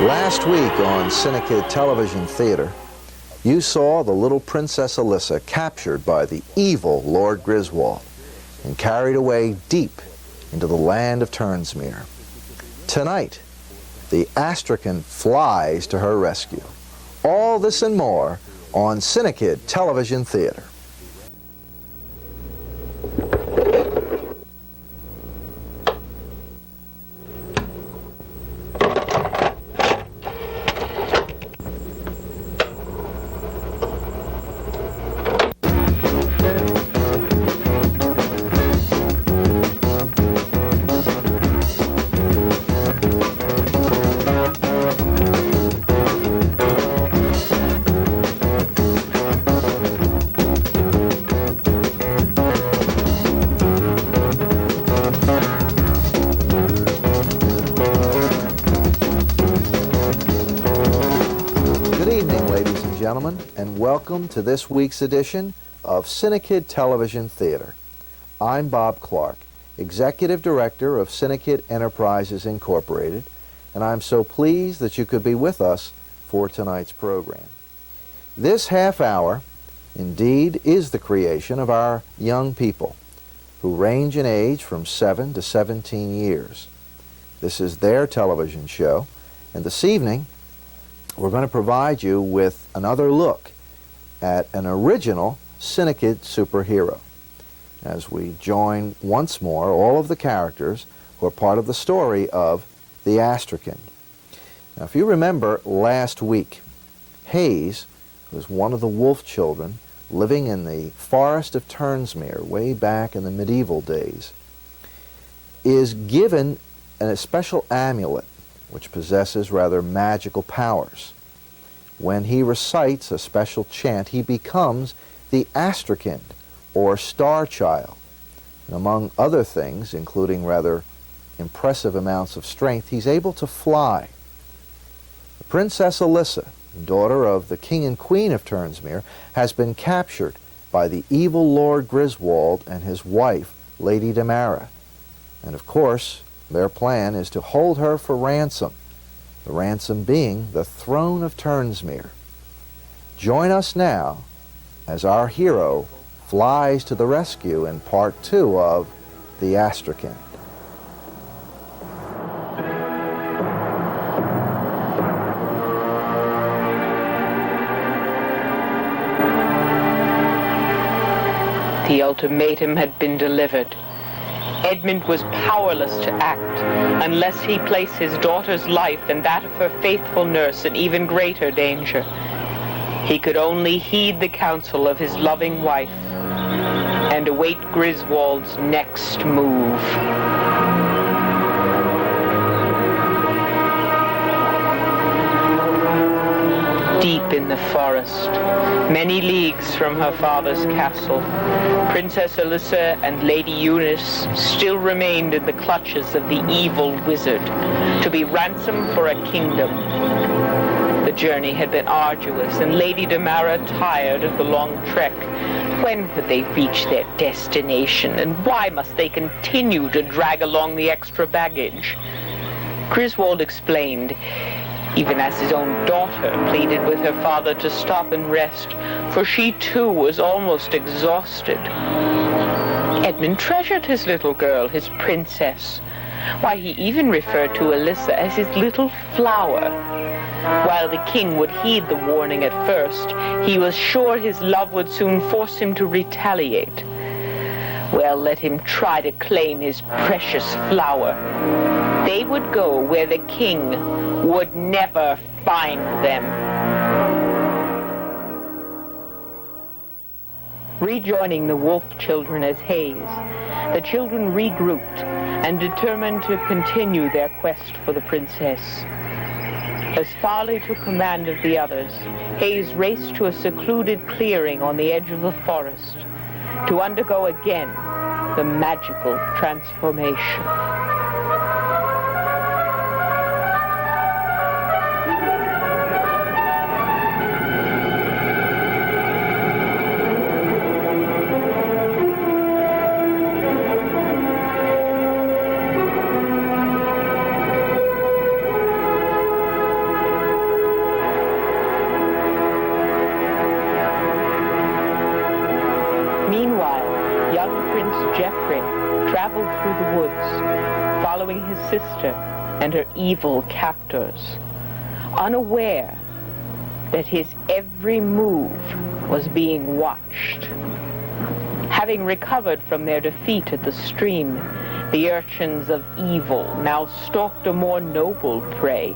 Last week on Cinekyd Television Theater, you saw the little Princess Alyssa captured by the evil Lord Griswold and carried away deep into the land of Turnsmere. Tonight, the Asterin flies to her rescue. All this and more on Cinekyd Television Theater. Gentlemen, and welcome to this week's edition of Cinekyd Television Theater. I'm Bob Clark, Executive Director of Cinekyd Enterprises Incorporated, and I'm so pleased that you could be with us for tonight's program. This half hour, indeed, is the creation of our young people, who range in age from 7 to 17 years. This is their television show, and this evening, we're going to provide you with another look at an original Cinekyd superhero as we join once more all of the characters who are part of the story of the ASTREKYND. Now, if you remember last week, Hayes, who was one of the wolf children living in the forest of Turnsmere way back in the medieval days, is given a special amulet which possesses rather magical powers. When he recites a special chant, he becomes the ASTREKYND, or Star Child. And among other things, including rather impressive amounts of strength, he's able to fly. The Princess Alyssa, daughter of the King and Queen of Turnsmere, has been captured by the evil Lord Griswold and his wife, Lady Damara. And of course, their plan is to hold her for ransom, the ransom being the throne of Turnsmere. Join us now as our hero flies to the rescue in part 2 of the ASTREKYND. The ultimatum had been delivered. Edmund was powerless to act unless he placed his daughter's life and that of her faithful nurse in even greater danger. He could only heed the counsel of his loving wife and await Griswold's next move. Deep in the forest, many leagues from her father's castle, Princess Alyssa and Lady Eunice still remained in the clutches of the evil wizard, to be ransomed for a kingdom. The journey had been arduous, and Lady Damara tired of the long trek. When would they reach their destination, and why must they continue to drag along the extra baggage? Griswold explained, even as his own daughter pleaded with her father to stop and rest, for she too was almost exhausted. Edmund treasured his little girl, his princess. Why, he even referred to Alyssa as his little flower. While the king would heed the warning at first, he was sure his love would soon force him to retaliate. Well, let him try to claim his precious flower. They would go where the king would never find them. Rejoining the wolf children as Hayes, the children regrouped and determined to continue their quest for the princess. As Farley took command of the others, Hayes raced to a secluded clearing on the edge of the forest to undergo again the magical transformation. Meanwhile, young Prince Geoffrey traveled through the woods, following his sister and her evil captors, unaware that his every move was being watched. Having recovered from their defeat at the stream, the urchins of evil now stalked a more noble prey.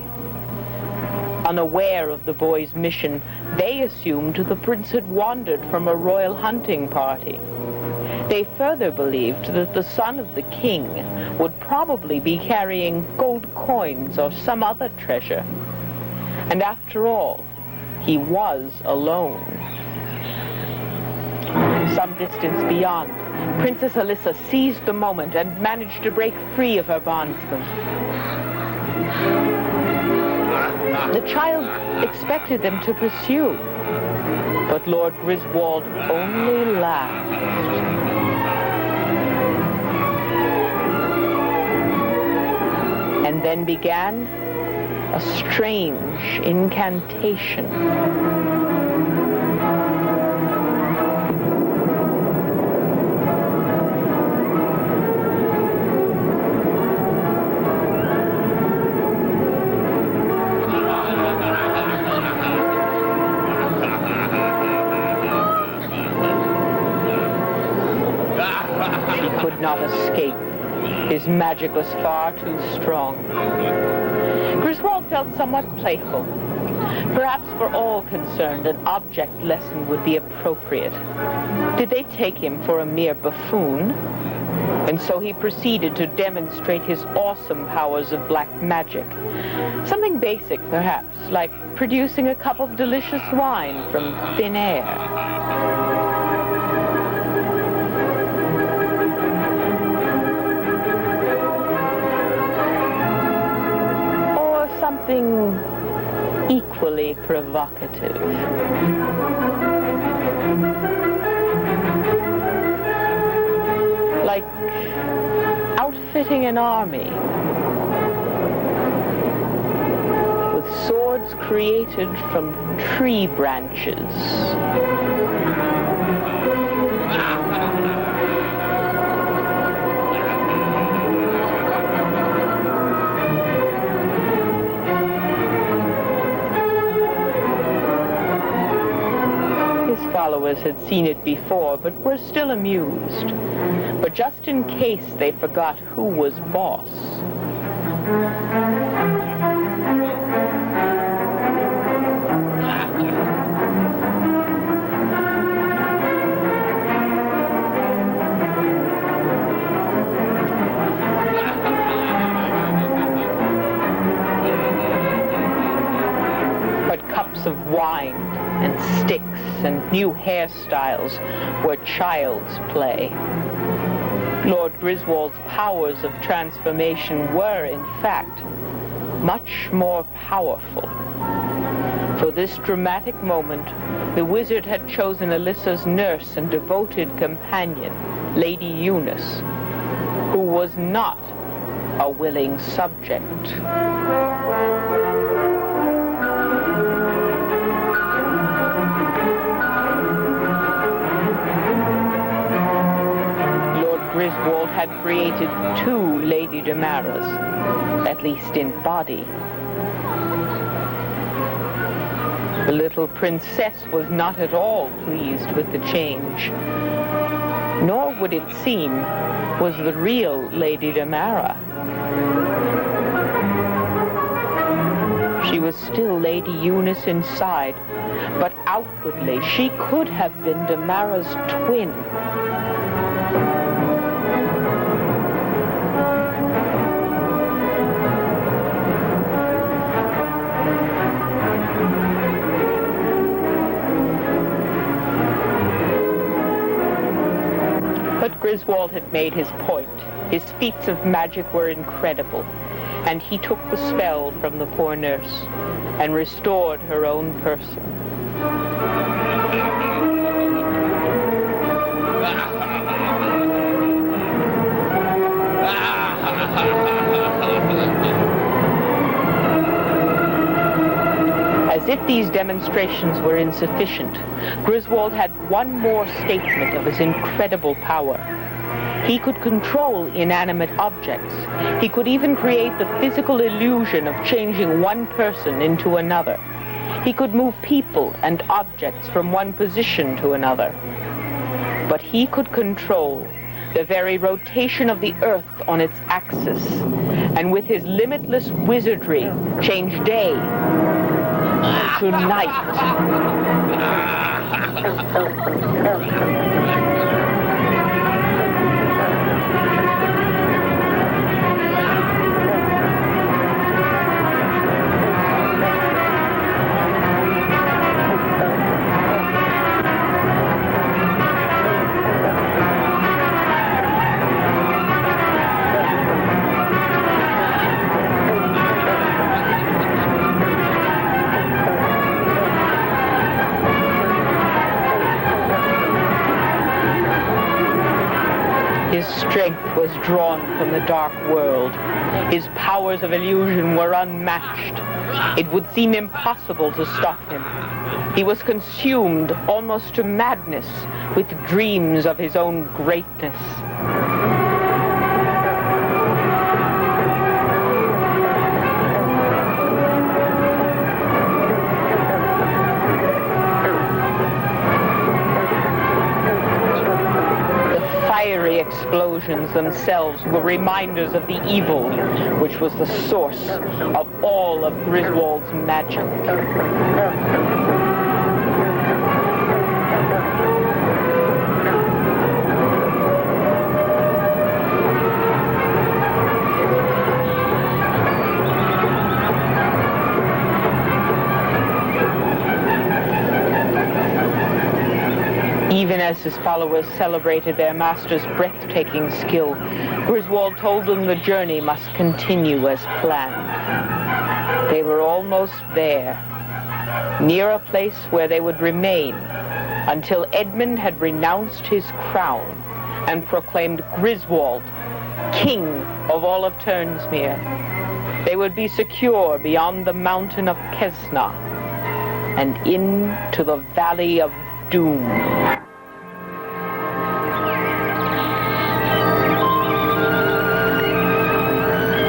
Unaware of the boy's mission, they assumed the prince had wandered from a royal hunting party. They further believed that the son of the king would probably be carrying gold coins or some other treasure. And after all, he was alone. Some distance beyond, Princess Alyssa seized the moment and managed to break free of her bondsman. The child expected them to pursue, but Lord Griswold only laughed. And then began a strange incantation. She could not escape. His magic was far too strong. Griswold felt somewhat playful. Perhaps for all concerned, an object lesson would be appropriate. Did they take him for a mere buffoon? And so he proceeded to demonstrate his awesome powers of black magic. Something basic, perhaps, like producing a cup of delicious wine from thin air. Something equally provocative. Like outfitting an army with swords created from tree branches. Followers had seen it before, but were still amused. But just in case they forgot who was boss. But cups of wine and sticks and new hairstyles were child's play. Lord Griswold's powers of transformation were, in fact, much more powerful. For this dramatic moment, the wizard had chosen Alyssa's nurse and devoted companion, Lady Eunice, who was not a willing subject. Griswold had created two Lady Damaras, at least in body. The little princess was not at all pleased with the change, nor would it seem was the real Lady Damara. She was still Lady Eunice inside, but outwardly she could have been Damara's twin. Griswold had made his point. His feats of magic were incredible, and he took the spell from the poor nurse and restored her own person. As if if these demonstrations were insufficient, Griswold had one more statement of his incredible power. He could control inanimate objects. He could even create the physical illusion of changing one person into another. He could move people and objects from one position to another. But he could control the very rotation of the earth on its axis, and with his limitless wizardry change day to night. His strength was drawn from the dark world. His powers of illusion were unmatched. It would seem impossible to stop him. He was consumed almost to madness with dreams of his own greatness. Fiery explosions themselves were reminders of the evil, which was the source of all of Griswold's magic. Even as his followers celebrated their master's breathtaking skill, Griswold told them the journey must continue as planned. They were almost there, near a place where they would remain until Edmund had renounced his crown and proclaimed Griswold king of all of Ternsmere. They would be secure beyond the mountain of Kesna and into the valley of doom.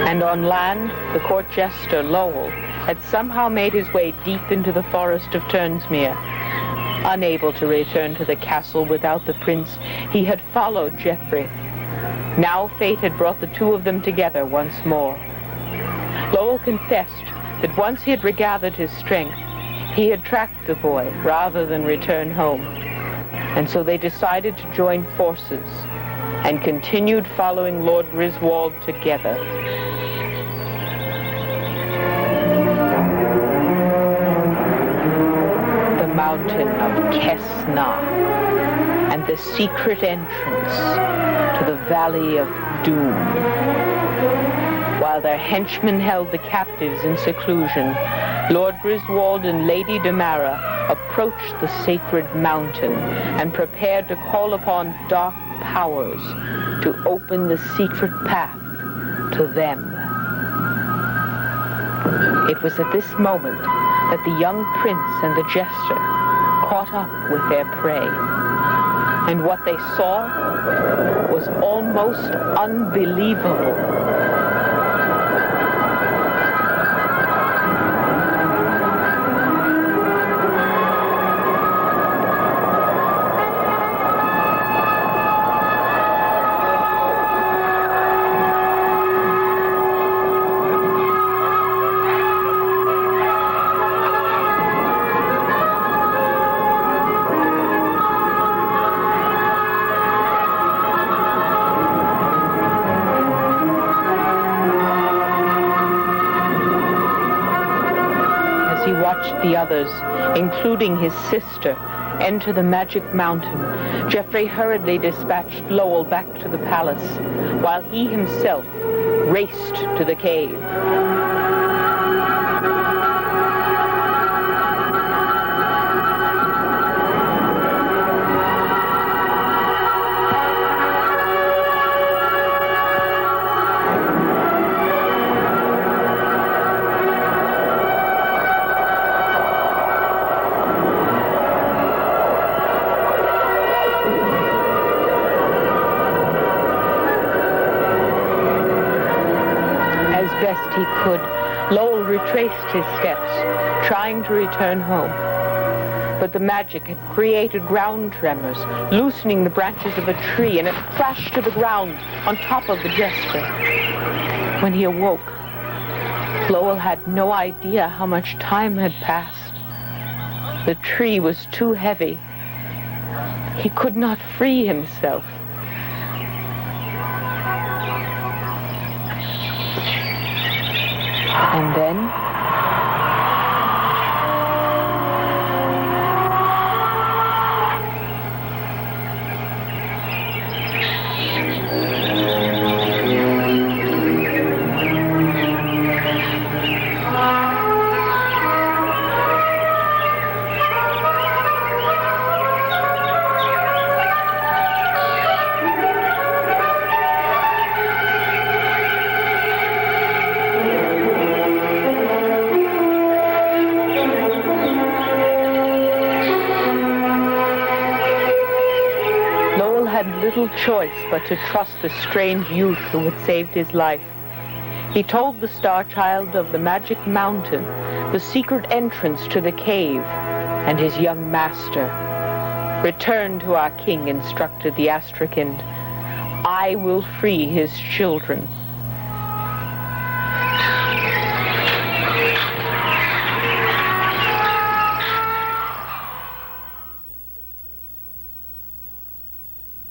And on land, the court jester Lowell had somehow made his way deep into the forest of Ternsmere. Unable to return to the castle without the prince, he had followed Geoffrey. Now fate had brought the two of them together once more. Lowell confessed that once he had regathered his strength, he had tracked the boy rather than return home. And so they decided to join forces and continued following Lord Griswold together. The mountain of Kesna and the secret entrance to the valley of doom. While their henchmen held the captives in seclusion, Lord Griswold and Lady Damara approached the sacred mountain and prepared to call upon dark powers to open the secret path to them. It was at this moment that the young prince and the jester caught up with their prey. And what they saw was almost unbelievable. The others, including his sister, enter the magic mountain, Geoffrey hurriedly dispatched Lowell back to the palace, while he himself raced to the cave. he could, Lowell retraced his steps, trying to return home. But the magic had created ground tremors, loosening the branches of a tree, and it crashed to the ground on top of the jester. When he awoke, Lowell had no idea how much time had passed. The tree was too heavy. He could not free himself. And then, little choice but to trust the strange youth who had saved his life. He told the Star Child of the magic mountain, the secret entrance to the cave, and his young master. "Return to our king," instructed the ASTREKYND. "I will free his children."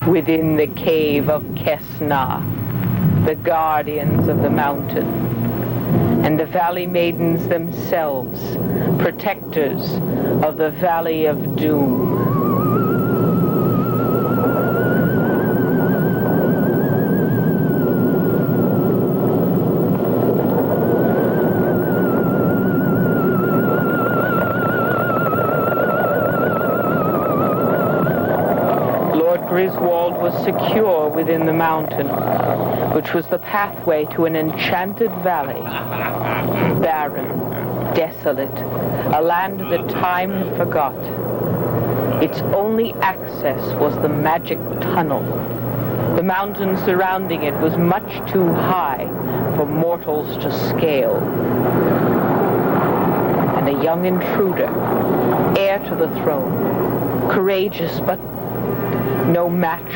Within the cave of Kesna, the guardians of the mountain, and the valley maidens themselves, protectors of the Valley of Doom. Griswold was secure within the mountain, which was the pathway to an enchanted valley, barren, desolate, a land that time had forgot. Its only access was the magic tunnel. The mountain surrounding it was much too high for mortals to scale. And a young intruder, heir to the throne, courageous but no match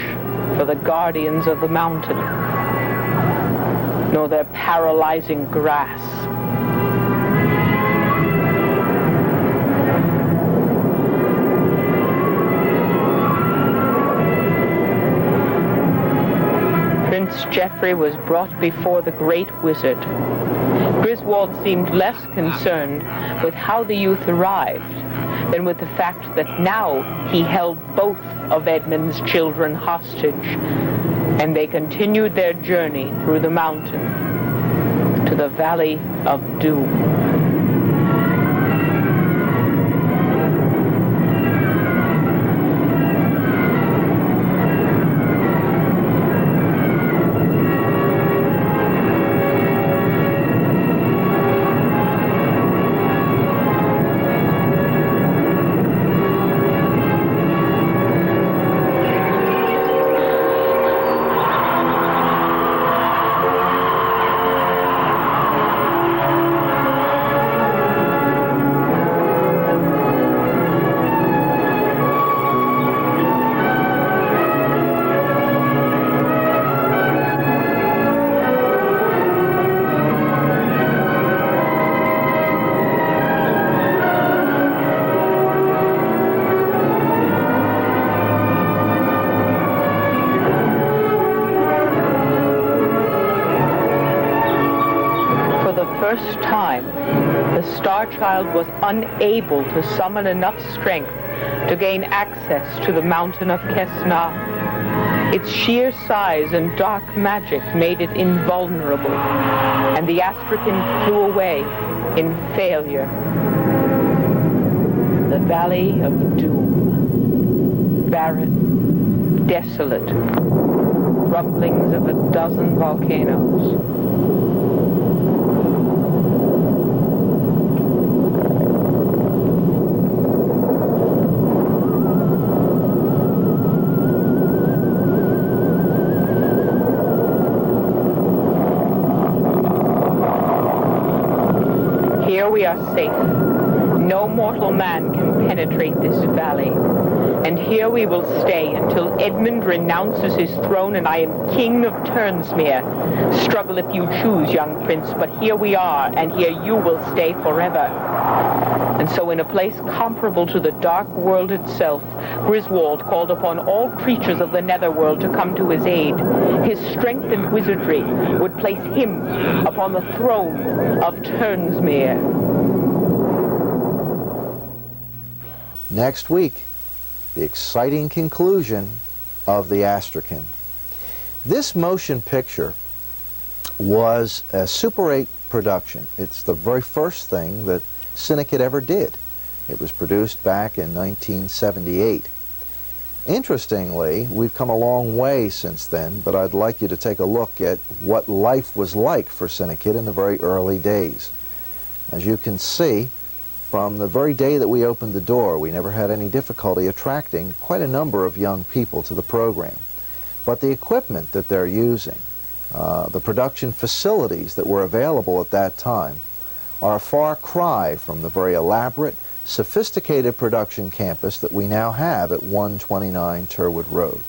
for the guardians of the mountain, nor their paralyzing grasp. Prince Geoffrey was brought before the great wizard. Griswold seemed less concerned with how the youth arrived than with the fact that now he held both of Edmund's children hostage, and they continued their journey through the mountain to the Valley of Doom. First time, the Star Child was unable to summon enough strength to gain access to the mountain of Kesna. Its sheer size and dark magic made it invulnerable, and the Astrekyn flew away in failure. The Valley of Doom, barren, desolate, rumblings of a dozen volcanoes. are safe. No mortal man can penetrate this valley. And here we will stay until Edmund renounces his throne and I am king of Turnsmere. Struggle if you choose, young prince, but here we are, and here you will stay forever. And so in a place comparable to the dark world itself, Griswold called upon all creatures of the netherworld to come to his aid. His strength and wizardry would place him upon the throne of Turnsmere. Next week, the exciting conclusion of the ASTREKYND. This motion picture was a Super 8 production. It's the very first thing that Cinekyd ever did. It was produced back in 1978. Interestingly, we've come a long way since then, but I'd like you to take a look at what life was like for Cinekyd in the very early days. As you can see, from the very day that we opened the door, we never had any difficulty attracting quite a number of young people to the program. But the equipment that they're using, the production facilities that were available at that time, are a far cry from the very elaborate, sophisticated production campus that we now have at 129 Turwood Road.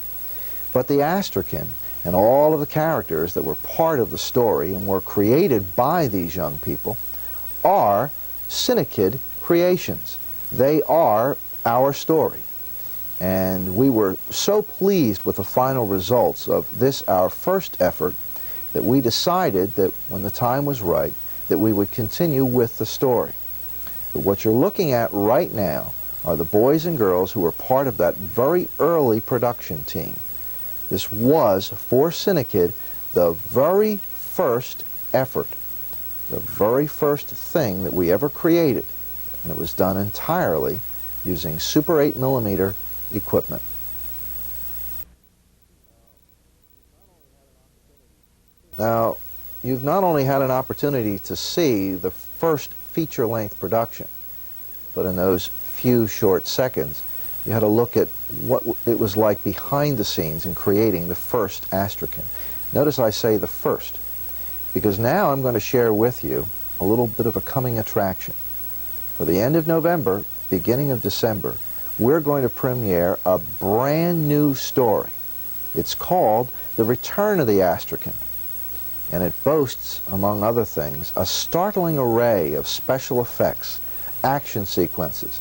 But the ASTREKYND and all of the characters that were part of the story and were created by these young people are Cinekyd creations. They are our story. And we were so pleased with the final results of this, our first effort, that we decided that when the time was right, that we would continue with the story. But what you're looking at right now are the boys and girls who were part of that very early production team. This was, for Cinekyd, the very first effort, the very first thing that we ever created, and it was done entirely using Super 8mm equipment. Now, you've not only had an opportunity to see the first feature-length production, but in those few short seconds, you had a look at what it was like behind the scenes in creating the first ASTREKYND. Notice I say the first, because now I'm going to share with you a little bit of a coming attraction. For the end of November, beginning of December, we're going to premiere a brand new story. It's called The Return of the ASTREKYND, and it boasts, among other things, a startling array of special effects, action sequences,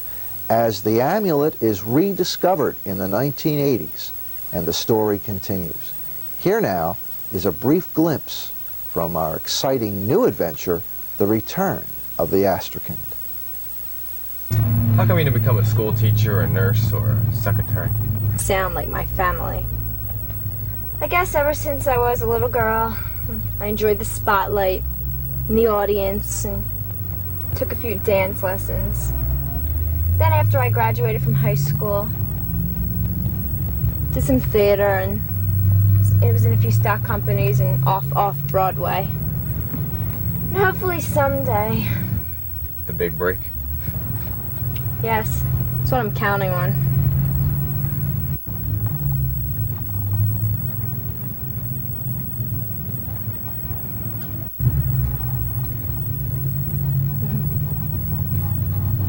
as the amulet is rediscovered in the 1980s, and the story continues. Here now is a brief glimpse from our exciting new adventure, The Return of the ASTREKYND. How come you didn't become a school teacher, or a nurse, or a secretary? Sound like my family. I guess ever since I was a little girl, I enjoyed the spotlight and the audience and took a few dance lessons. Then after I graduated from high school, did some theater, and it was in a few stock companies and off Broadway. And hopefully someday. The big break? Yes, that's what I'm counting on.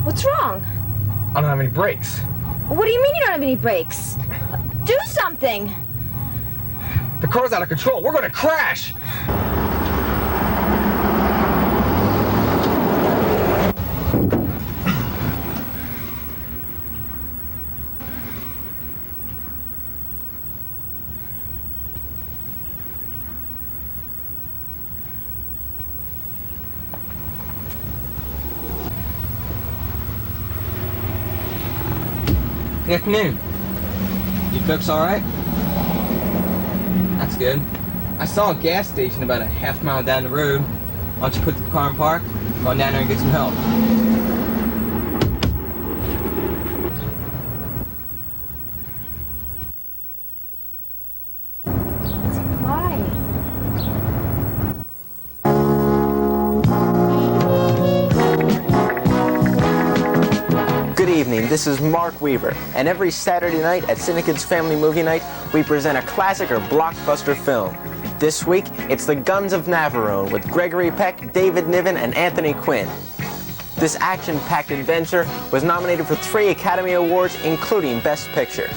What's wrong? I don't have any brakes. What do you mean you don't have any brakes? Do something! The car's out of control. We're gonna crash! Good afternoon. You folks alright? That's good. I saw a gas station about a half mile down the road. Why don't you put the car in park, go on down there and get some help? Why? Good evening, this is Mark Weaver, and every Saturday night at Cinekyd's Family Movie Night, we present a classic or blockbuster film. This week, it's The Guns of Navarone with Gregory Peck, David Niven, and Anthony Quinn. This action-packed adventure was nominated for 3 Academy Awards, including Best Picture.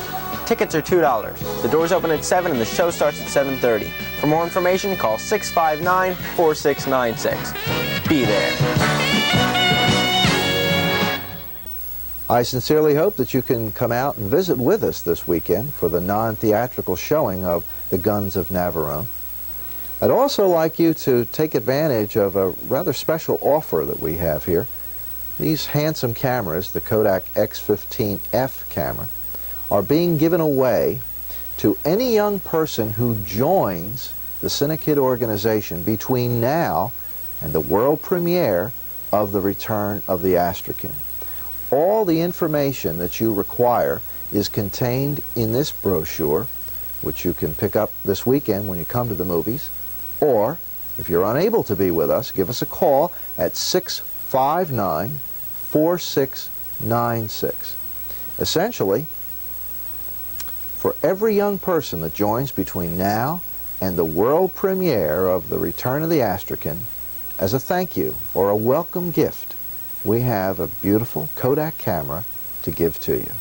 Tickets are $2. The doors open at 7 and the show starts at 7:30. For more information, call 659-4696. Be there. I sincerely hope that you can come out and visit with us this weekend for the non-theatrical showing of The Guns of Navarone. I'd also like you to take advantage of a rather special offer that we have here. These handsome cameras, the Kodak X15F camera, are being given away to any young person who joins the Cinekyd organization between now and the world premiere of The Return of the ASTREKYND. All the information that you require is contained in this brochure, which you can pick up this weekend when you come to the movies. Or, if you're unable to be with us, give us a call at 659-4696. Essentially, for every young person that joins between now and the world premiere of The Return of the Asterin, as a thank you or a welcome gift, we have a beautiful Kodak camera to give to you.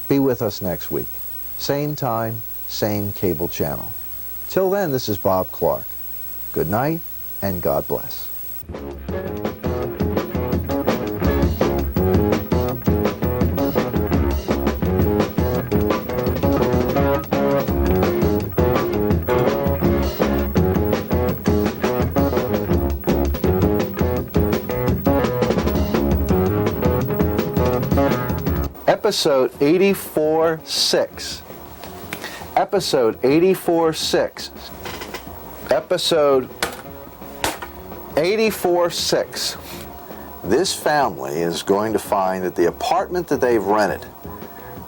Be with us next week. Same time, same cable channel. Till then, this is Bob Clark. Good night, and God bless. Episode 84.6. Episode 84.6. Episode 84.6. This family is going to find that the apartment that they've rented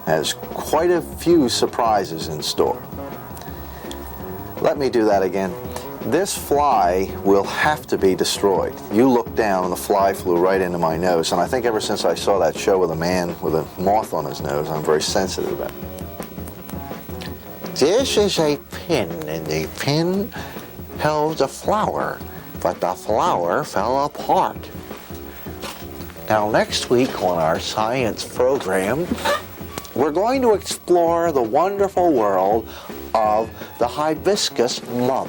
has quite a few surprises in store. Let me do that again. This fly will have to be destroyed. You looked down and the fly flew right into my nose, and I think ever since I saw that show with a man with a moth on his nose, I'm very sensitive about it. This is a pin, and the pin held a flower, but the flower fell apart. Now, next week on our science program, we're going to explore the wonderful world of the hibiscus mum.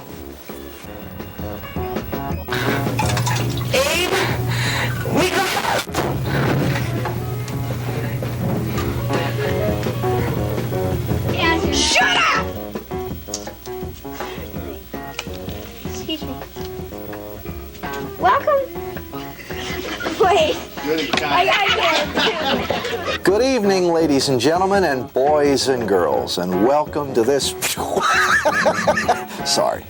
Abe, we got... Shut up! Excuse me. Welcome. Wait. I gotta get Good evening, ladies and gentlemen, and boys and girls, and welcome to this... Sorry.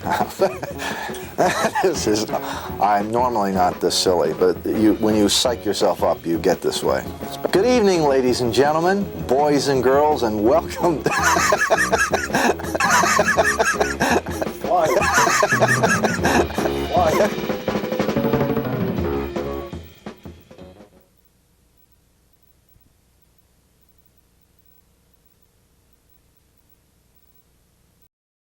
I'm normally not this silly, but when you psych yourself up, you get this way. Good evening, ladies and gentlemen, boys and girls, and welcome... Why? Why?